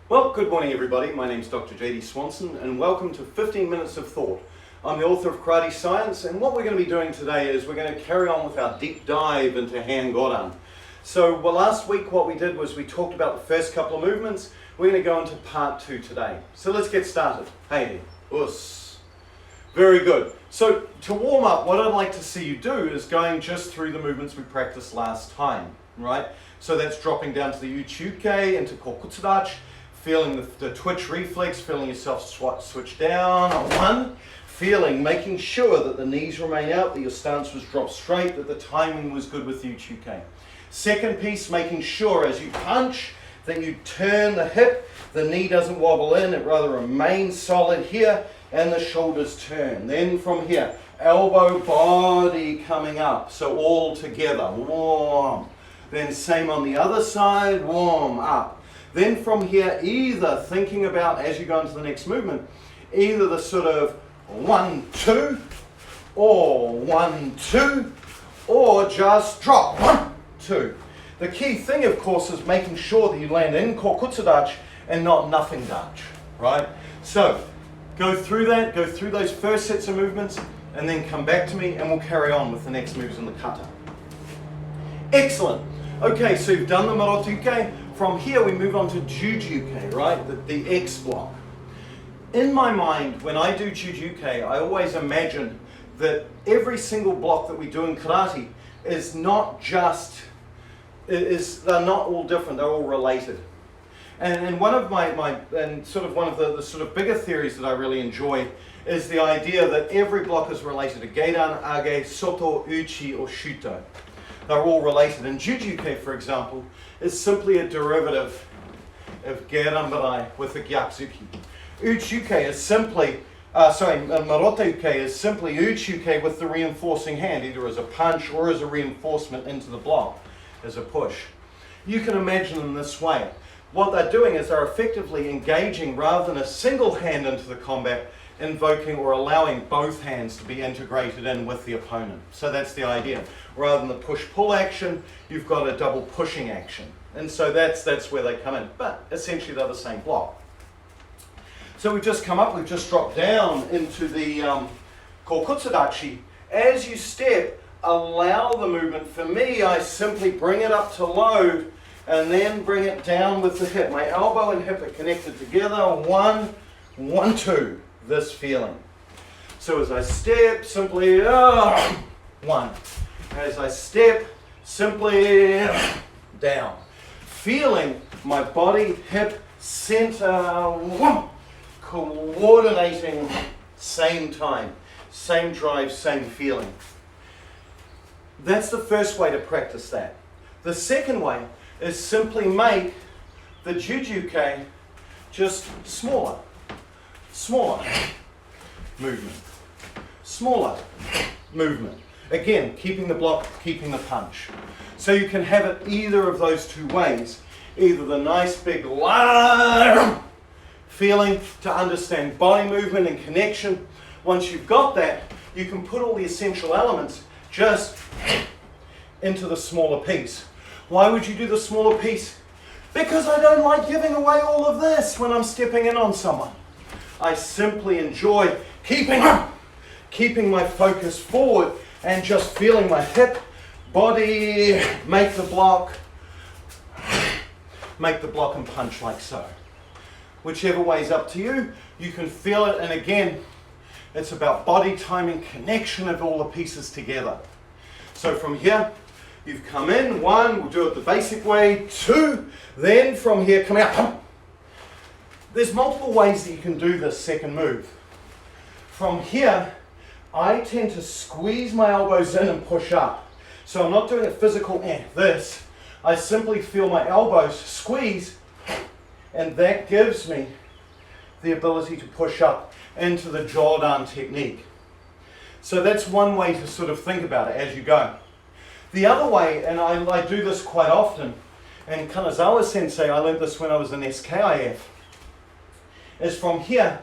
Well, good morning everybody. My name's Dr. JD Swanson and welcome to 15 Minutes of Thought. I'm the author of Karate Science, and what we're going to be doing today is we're going to carry on with our deep dive into Heian Godan. So last week what we did was we talked about the first couple of movements. We're going to go into part 2 today. So let's get started. Hey, us. Very good. So to warm up, what I'd like to see you do is going just through the movements we practiced last time, right? So that's dropping down to the uchi-uke, into kokutsudachi, feeling the twitch reflex, feeling yourself switch down on one, making sure that the knees remain out, that your stance was dropped straight, that the timing was good with the uchi-uke. Second piece, making sure as you punch that you turn the hip, the knee doesn't wobble in, it rather remains solid here, and the shoulders turn. Then from here, elbow, body coming up, so all together, warm. Then same on the other side, warm, up. Then from here, either thinking about, as you go into the next movement, either the sort of 1, 2, or 1, 2, or just drop, 1, 2. The key thing, of course, is making sure that you land in kokutsudachi and not nothing dachi, right? So, go through that, go through those first sets of movements, and then come back to me and we'll carry on with the next moves in the kata. Excellent. Okay, so you've done the maroto-uke. From here we move on to juji-uke, right? The X block. In my mind, when I do juji-uke, I always imagine that every single block that we do in karate is not just, they're not all different, they're all related. And one of one of the sort of bigger theories that I really enjoy is the idea that every block is related to Geidan, Age, Soto, Uchi, or Shuto. They're all related. And Juji-uke, for example, is simply a derivative of Geran-barai with the Gyakuzuki. Uchi-uke is simply, Maroto-uke is simply Uchi-uke with the reinforcing hand, either as a punch or as a reinforcement into the block, as a push. You can imagine them this way. What they're doing is they're effectively engaging rather than a single hand into the combat, invoking or allowing both hands to be integrated in with the opponent. So that's the idea. Rather than the push-pull action, you've got a double pushing action. And so that's where they come in. But essentially they're the same block. So we've just come up, we've just dropped down into the kokutsudachi. As you step, allow the movement. For me, I simply bring it up to load and then bring it down with the hip. My elbow and hip are connected together. 1, 1, 2. This feeling. So as I step, simply 1. As I step, simply down. Feeling my body, hip, center, coordinating, same time, same drive, same feeling. That's the first way to practice that. The second way is simply make the juji-uke just smaller. Smaller movement. Smaller movement. Again, keeping the block, keeping the punch. So you can have it either of those two ways. Either the nice big loud feeling to understand body movement and connection. Once you've got that, you can put all the essential elements just into the smaller piece. Why would you do the smaller piece? Because I don't like giving away all of this when I'm stepping in on someone. I simply enjoy keeping my focus forward and just feeling my hip, body, make the block and punch like so. Whichever way is up to you, you can feel it, and again, it's about body timing, connection of all the pieces together. So from here, you've come in, 1, we'll do it the basic way, 2, then from here, come out. There's multiple ways that you can do this second move. From here, I tend to squeeze my elbows in and push up. So I'm not doing a physical this. I simply feel my elbows squeeze, and that gives me the ability to push up into the Jodan technique. So that's one way to sort of think about it as you go. The other way, and I do this quite often, and Kanazawa Sensei, I learned this when I was in SKIF, is from here,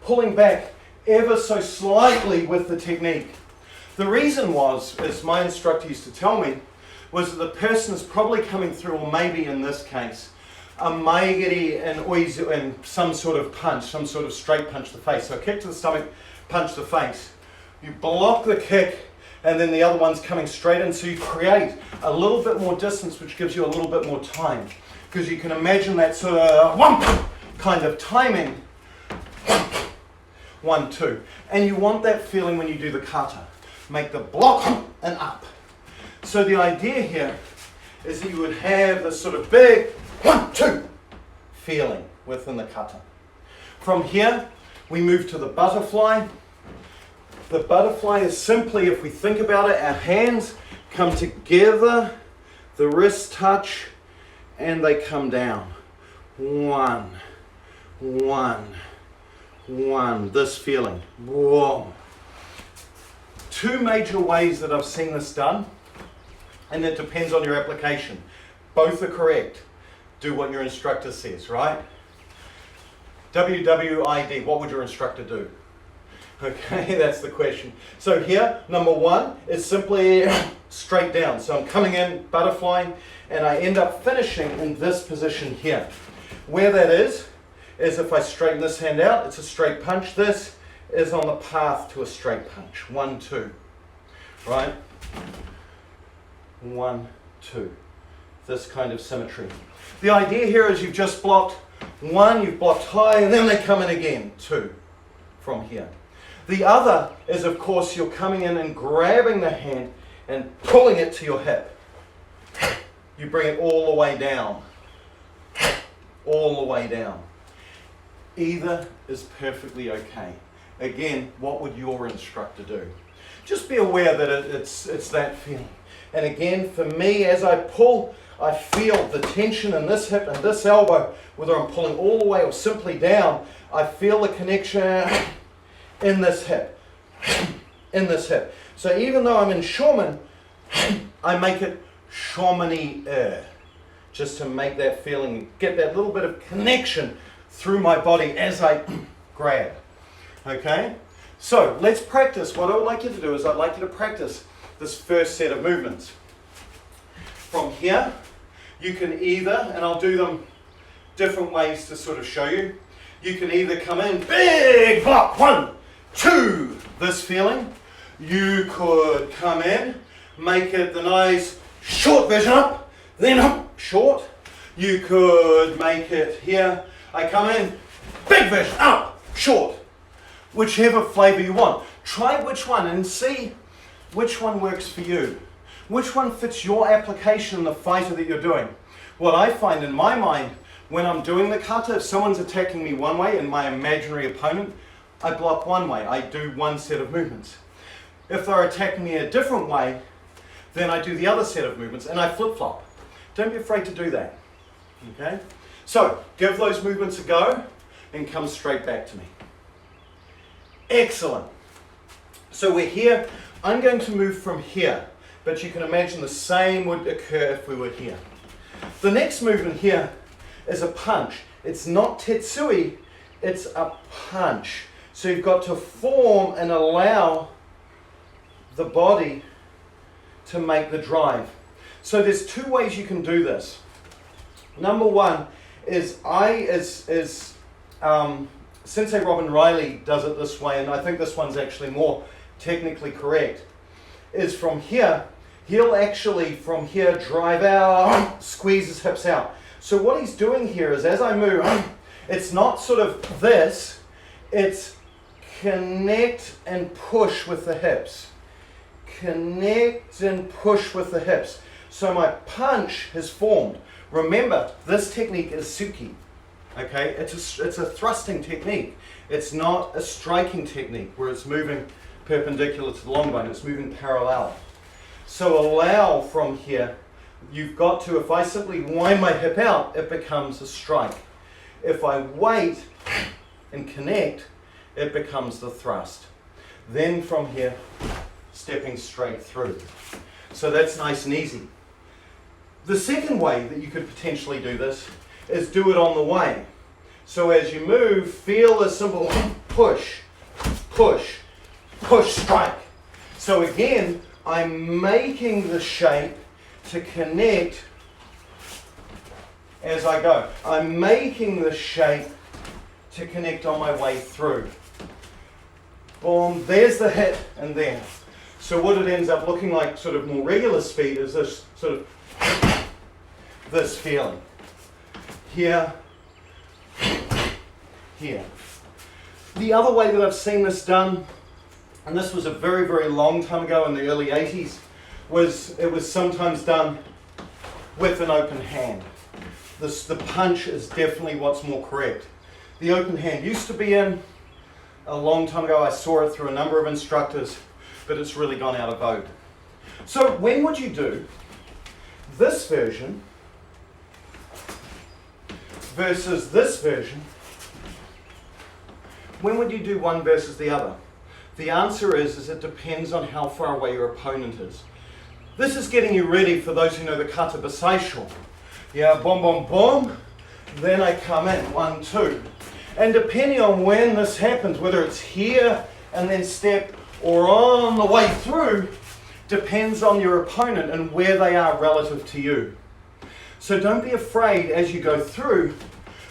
pulling back ever so slightly with the technique. The reason was, as my instructor used to tell me, was that the person is probably coming through, or maybe in this case, a maigiri and oizu and some sort of punch, some sort of straight punch to the face. So kick to the stomach, punch to the face. You block the kick, and then the other one's coming straight in, so you create a little bit more distance, which gives you a little bit more time. Because you can imagine that sort of whomp kind of timing. 1, 2. And you want that feeling when you do the kata. Make the block and up. So the idea here is that you would have this sort of big 1, 2 feeling within the kata. From here, we move to the butterfly. The butterfly is simply, if we think about it, our hands come together, the wrists touch, and they come down. 1, 1, 1. This feeling. Whoa. 2 major ways that I've seen this done, and it depends on your application. Both are correct. Do what your instructor says, right? WWID, what would your instructor do? Okay, that's the question. So here, number 1 is simply straight down. So I'm coming in, butterfly, and I end up finishing in this position here. Where that is if I straighten this hand out, it's a straight punch. This is on the path to a straight punch. 1, 2, right? 1, 2. This kind of symmetry. The idea here is you've just blocked 1, you've blocked high, and then they come in again. 2 from here. The other is, of course, you're coming in and grabbing the hand and pulling it to your hip. You bring it all the way down. All the way down. Either is perfectly okay. Again, what would your instructor do? Just be aware that it's that feeling. And again, for me, as I pull, I feel the tension in this hip and this elbow, whether I'm pulling all the way or simply down, I feel the connection in this hip, in this hip. So even though I'm in Shoman, I make it Shomani-er, just to make that feeling, get that little bit of connection through my body as I grab. Okay? So let's practice. What I would like you to do is I'd like you to practice this first set of movements. From here, you can either, and I'll do them different ways to sort of show you, you can either come in, big block, 1, 2, this feeling. You could come in, make it the nice short version up, then up, short. You could make it here, I come in, big version, up, short. Whichever flavor you want. Try which one and see which one works for you. Which one fits your application in the fighter that you're doing. What I find in my mind, when I'm doing the kata, if someone's attacking me one way and my imaginary opponent, I block one way. I do one set of movements. If they're attacking me a different way, then I do the other set of movements and I flip-flop. Don't be afraid to do that. Okay? So, give those movements a go and come straight back to me. Excellent. So we're here. I'm going to move from here, but you can imagine the same would occur if we were here. The next movement here is a punch. It's not tetsui, it's a punch. So you've got to form and allow the body to make the drive. So there's 2 ways you can do this. Number 1 is Sensei Robin Riley does it this way, and I think this one's actually more technically correct, is from here, he'll actually from here drive out, squeeze his hips out. So what he's doing here is as I move, it's not sort of this, it's connect and push with the hips. Connect and push with the hips. So my punch has formed. Remember, this technique is suki. Okay, it's a thrusting technique. It's not a striking technique where it's moving perpendicular to the long bone, it's moving parallel. So allow from here, you've got to, if I simply wind my hip out, it becomes a strike. If I wait and connect, it becomes the thrust. Then from here, stepping straight through. So that's nice and easy. The second way that you could potentially do this is do it on the way. So as you move, feel a simple push, push, push, strike. So again, I'm making the shape to connect as I go. I'm making the shape to connect on my way through. Boom, there's the hit and there. So what it ends up looking like, sort of more regular speed, is this sort of this feeling. Here, here. The other way that I've seen this done, and this was a very, very long time ago in the early 80s, it was sometimes done with an open hand. The punch is definitely what's more correct. The open hand used to be in a long time ago. I saw it through a number of instructors, but it's really gone out of vogue. So when would you do this version versus this version? When would you do one versus the other? The answer is it depends on how far away your opponent is. This is getting you ready for those who know the kata basaisho. Yeah, boom, boom, boom. Then I come in, 1, 2. And depending on when this happens, whether it's here and then step or on the way through, depends on your opponent and where they are relative to you. So don't be afraid as you go through,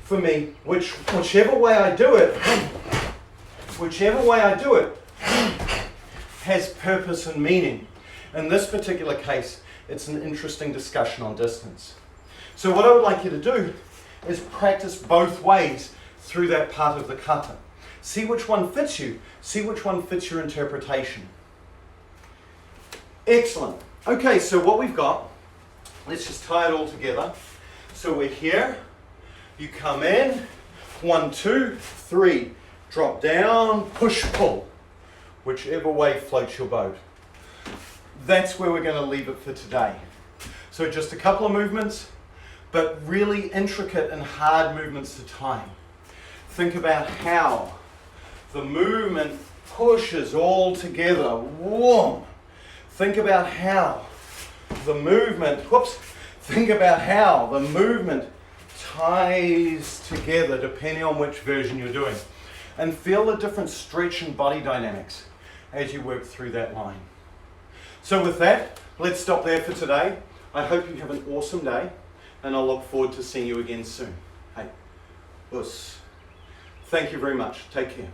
for me, whichever way I do it, has purpose and meaning. In this particular case, it's an interesting discussion on distance. So what I would like you to do is practice both ways through that part of the kata. See which one fits you. See which one fits your interpretation. Excellent. Okay, so what we've got, let's just tie it all together. So we're here, you come in, 1, 2, 3, drop down, push, pull, whichever way floats your boat. That's where we're going to leave it for today. So just a couple of movements, but really intricate and hard movements to time. Think about how the movement pushes all together. Whoom. Think about how the movement, think about how the movement ties together depending on which version you're doing. And feel the different stretch and body dynamics as you work through that line. So with that, let's stop there for today. I hope you have an awesome day, and I'll look forward to seeing you again soon. Hey, us. Thank you very much. Take care.